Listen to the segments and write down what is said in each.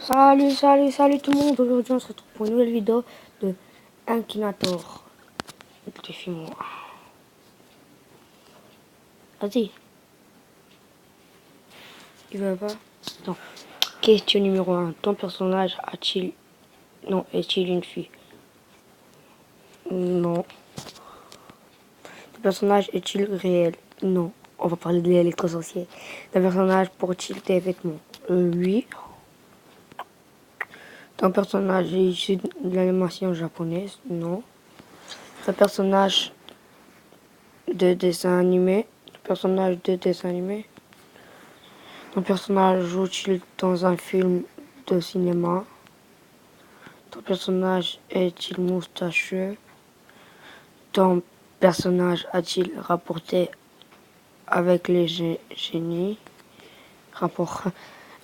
Salut tout le monde. Aujourd'hui on se retrouve pour une nouvelle vidéo de Akinator. Défie-moi. Vas-y. Il veut pas. Non. Question numéro 1. Ton personnage a-t-il... Non, est-il une fille? Non. Ton personnage est-il réel? Non. On va parler de l'électrosorcier. Ton personnage porte-t-il des vêtements? Oui. Ton personnage est issu de l'animation japonaise? Non. Ton personnage de dessin animé? Personnage de dessin animé? Ton personnage joue-t-il dans un film de cinéma? Ton personnage est-il moustachu? Ton personnage a-t-il rapporté avec les génies? Rapport.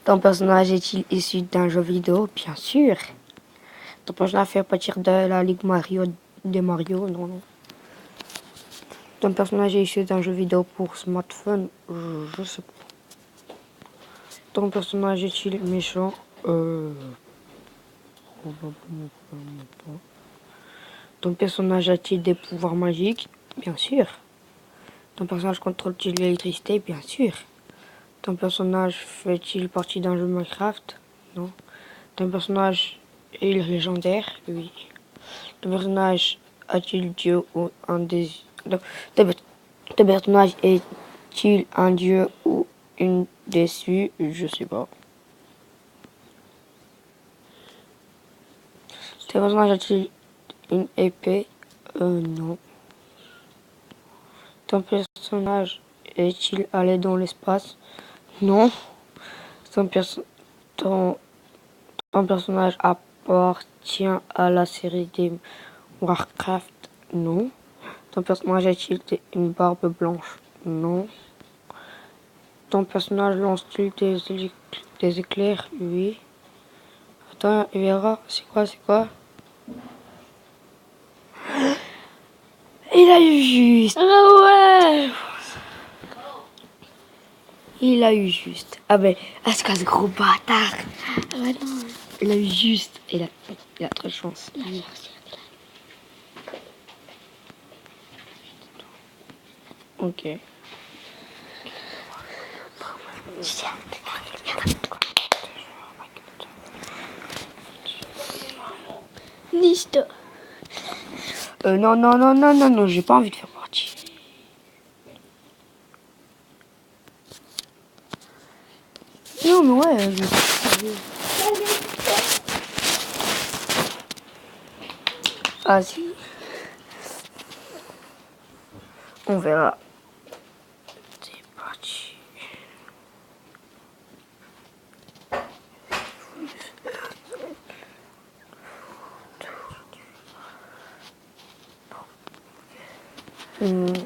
Ton personnage est-il issu d'un jeu vidéo? Bien sûr. Ton personnage fait partir de la Ligue Mario de Mario? Non, non. Ton personnage est issu d'un jeu vidéo pour smartphone? Je sais pas. Ton personnage est-il méchant? Probablement pas. Ton personnage a-t-il des pouvoirs magiques? Bien sûr. Ton personnage contrôle-t-il l'électricité? Bien sûr. Ton personnage fait-il partie d'un jeu Minecraft? Non. Ton personnage est-il légendaire? Oui. Ton personnage a-t-il dieu ou un des... Ton personnage est-il un dieu ou une déçue? Je sais pas. Ton personnage a-t-il une épée? Non. Ton personnage est-il allé dans l'espace? Non. Ton, ton personnage appartient à la série des Warcraft? Non. Ton personnage a-t-il une barbe blanche? Non. Ton personnage lance-t-il des éclairs? Oui. Attends, il verra. C'est quoi? Il a eu juste. Ah ouais. Il a eu juste. Ah ben, est-ce que ce gros bâtard? Ah ben non. Il a eu juste. Il a trop de chance. Ok. Listo. Non, j'ai pas envie de faire partie. Non, mais ouais, Ah si. On verra. C'est parti.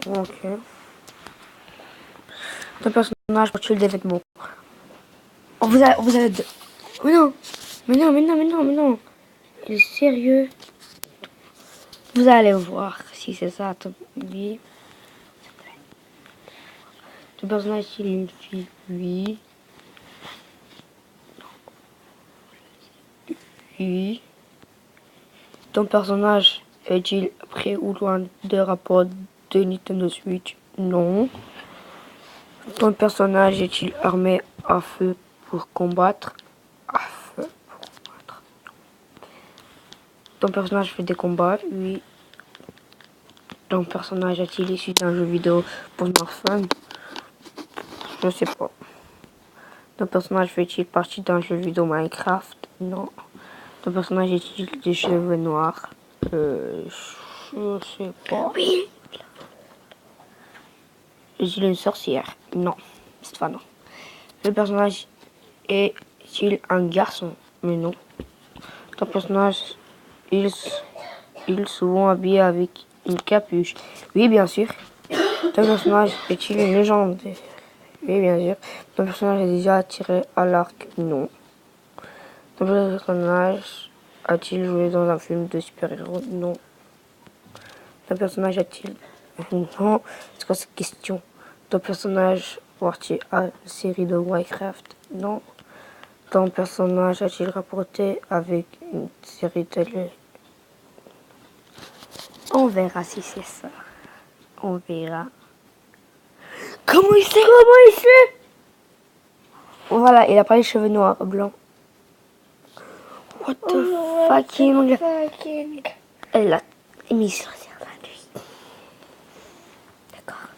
Ok. Ton personnage porte-t-il des vêtements? Oh, vous avez deux. Mais non. Il est sérieux. Vous allez voir si c'est ça, ton oui. Ton personnage est une fille? Oui. Oui. Ton personnage est-il près ou loin des rapports de Nintendo Switch? Non. Ton personnage est-il armé à feu pour combattre? À feu pour combattre. Ton personnage fait des combats? Oui. Ton personnage est-il issu d'un jeu vidéo pour smartphone? Je sais pas. Ton personnage fait-il partie d'un jeu vidéo Minecraft? Non. Ton personnage est-il des cheveux noirs? Je sais pas. Oui. Est-il une sorcière? Non. Cette fois non. Le personnage est-il un garçon? Mais non. Ton personnage est souvent habillé avec une capuche? Oui, bien sûr. Ton personnage est-il une légende? Oui, bien sûr. Ton personnage est déjà tiré à l'arc? Non. Ton personnage a-t-il joué dans un film de super-héros? Non. Ton personnage a-t-il... Non. C'est quoi cette question? Ton personnage appartient à la série de Minecraft? Non. Ton personnage a-t-il rapporté avec une série télé? On verra si c'est ça. On verra. Comment il sait? Voilà, il a pas les cheveux noirs, blancs. What the fucking... Elle a mis sur certains lui. D'accord.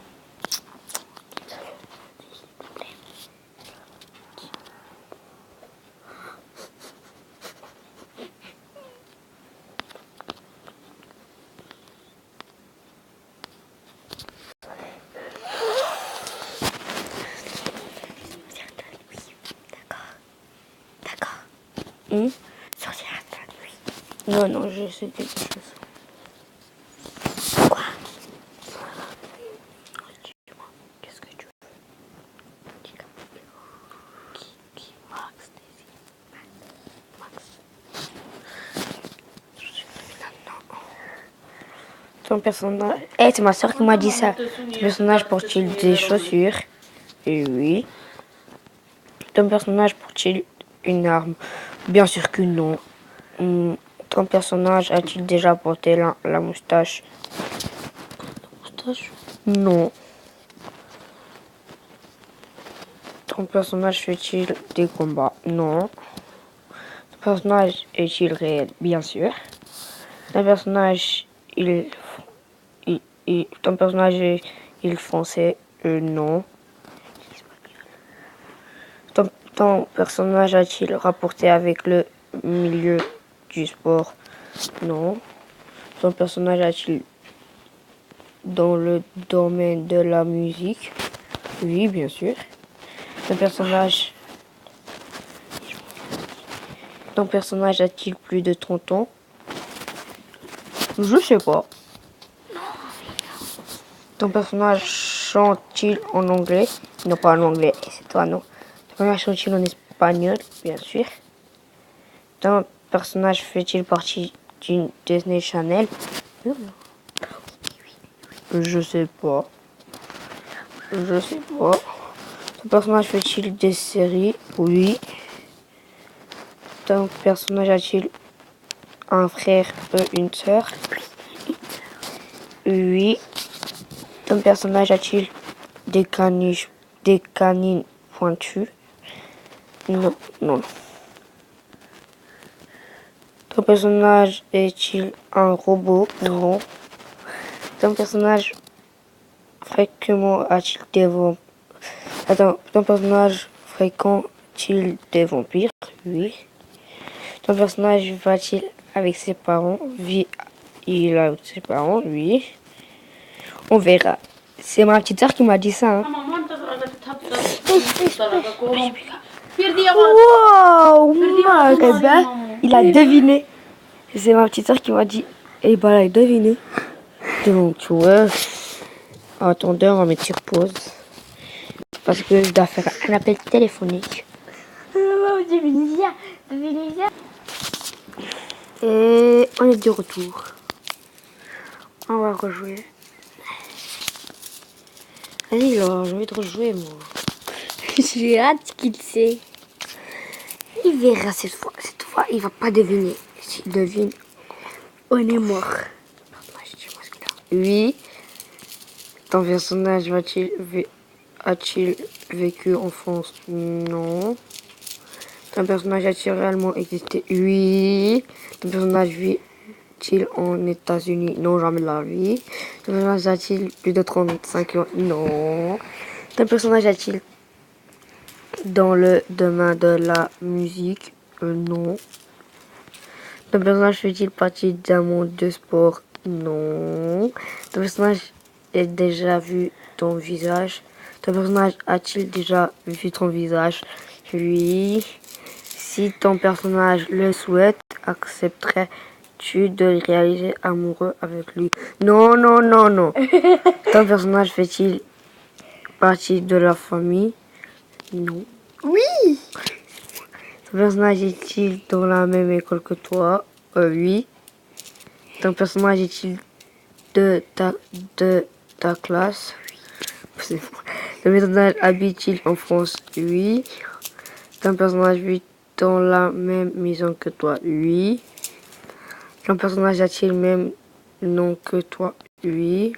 D'accord. Sortir à nuit. Non, je sais quelque chose. Quoi? Dis-moi, qu'est-ce que tu veux? Qui? Max, Daisy. Max. Non. Ton personnage... c'est ma soeur qui m'a dit ça. Ton personnage porte-t-il des chaussures? Oui. Ton personnage porte-t-il une arme? Bien sûr que non. Ton personnage a-t-il déjà porté la moustache? Moustache? Non. Ton personnage fait-il des combats? Non. Ton personnage est-il réel? Bien sûr. Ton personnage, ton personnage est français? Non. Ton personnage a-t-il rapporté avec le milieu du sport? Non. Ton personnage a-t-il dans le domaine de la musique? Oui, bien sûr. Ton personnage a-t-il plus de 30 ans? Je sais pas. Ton personnage chante-t-il en anglais? Non, pas en anglais, c'est toi, non. Ton personnage chante-t-il en espagnol? Bien sûr. Ton personnage fait-il partie d'une Disney Channel? Je sais pas. Ton personnage fait-il des séries? Oui. Ton personnage a-t-il un frère ou une sœur? Oui. Ton personnage a-t-il des canines pointues? Non. Ton personnage est-il un robot? Non. Ton personnage fréquemment a-t-il des vampires? Ton personnage fréquente-t-il des vampires? Oui. Ton personnage va-t-il avec ses parents? Il a ses parents? Oui. On verra. C'est ma petite sœur qui m'a dit ça. Hein. Wow, il a deviné. C'est ma petite sœur qui m'a dit. Et bah, elle a deviné. Donc, ouais. Attendez, on va mettre sur pause. Parce que je dois faire un appel téléphonique. Et on est de retour. On va rejouer. Vas-y, là, j'ai envie de rejouer, moi. J'ai hâte qu'il sait. Il verra cette fois. Cette fois, il va pas deviner. S'il devine, on est mort. Oui. Ton personnage a-t-il vécu en France? Non. Ton personnage a-t-il réellement existé? Oui. Ton personnage vit-il en États-Unis? Non, jamais de la vie. Ton personnage a-t-il plus de 35 ans? Non. Ton personnage a-t-il dans le domaine de la musique? Non. Ton personnage fait-il partie d'un monde de sport? Non. Ton personnage a déjà vu ton visage? Ton personnage a-t-il déjà vu ton visage? Oui. Si ton personnage le souhaite, accepterais-tu de le réaliser amoureux avec lui? Non. Ton personnage fait-il partie de la famille? Non. Oui. Ton personnage est-il dans la même école que toi? Oui. Ton personnage est-il de ta classe? C'est bon. Ton personnage habite-t-il en France? Oui. Ton personnage dans la même maison que toi? Oui. Ton personnage a-t-il le même nom que toi? Oui.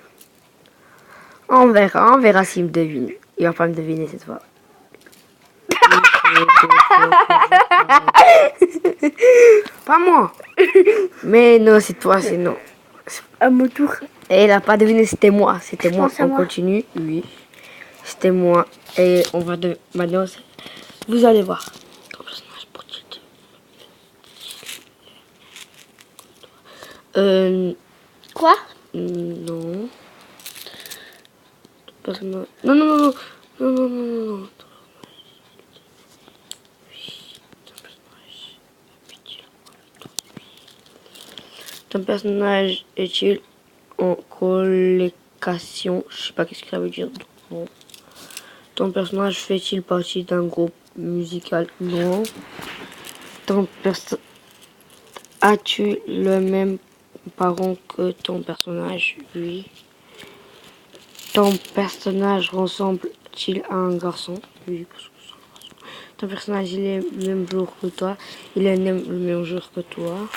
On verra s'il me devine. Il va pas me deviner cette fois. Pas moi. Mais non, c'est toi, c'est non. À mon tour. Et elle a pas deviné, c'était moi. C'était moi. pense à On moi. continue. Oui. C'était moi. Et on va de... Maintenant, vous allez voir. Ton personnage pour-t-il Quoi? Non. Ton personnage... Non, non, non, non. Non, non, non, non, non. Ton personnage est-il en colocation? Je sais pas qu'est-ce que ça veut dire. Non. Ton personnage fait-il partie d'un groupe musical? Non. As-tu le même parent que ton personnage? Oui. Ton personnage ressemble-t-il à un garçon? Oui, parce que c'est un garçon. Ton personnage, il est le même jour que toi? Il est le même jour que toi?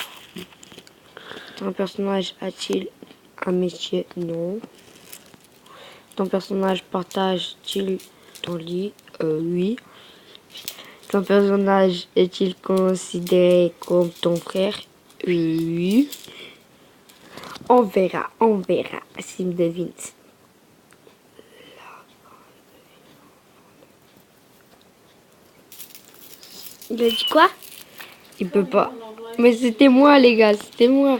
Ton personnage a-t-il un métier? Non. Ton personnage partage-t-il ton lit? Oui. Ton personnage est-il considéré comme ton frère? Oui. On verra s'il me devine. Il a dit quoi? Il peut pas. Mais c'était moi, les gars, c'était moi.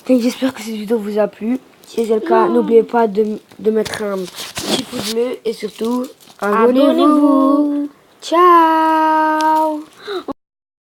Donc, j'espère que cette vidéo vous a plu. Si c'est le cas, n'oubliez pas de mettre un petit pouce bleu et surtout, abonnez-vous. Abonnez-vous. Ciao.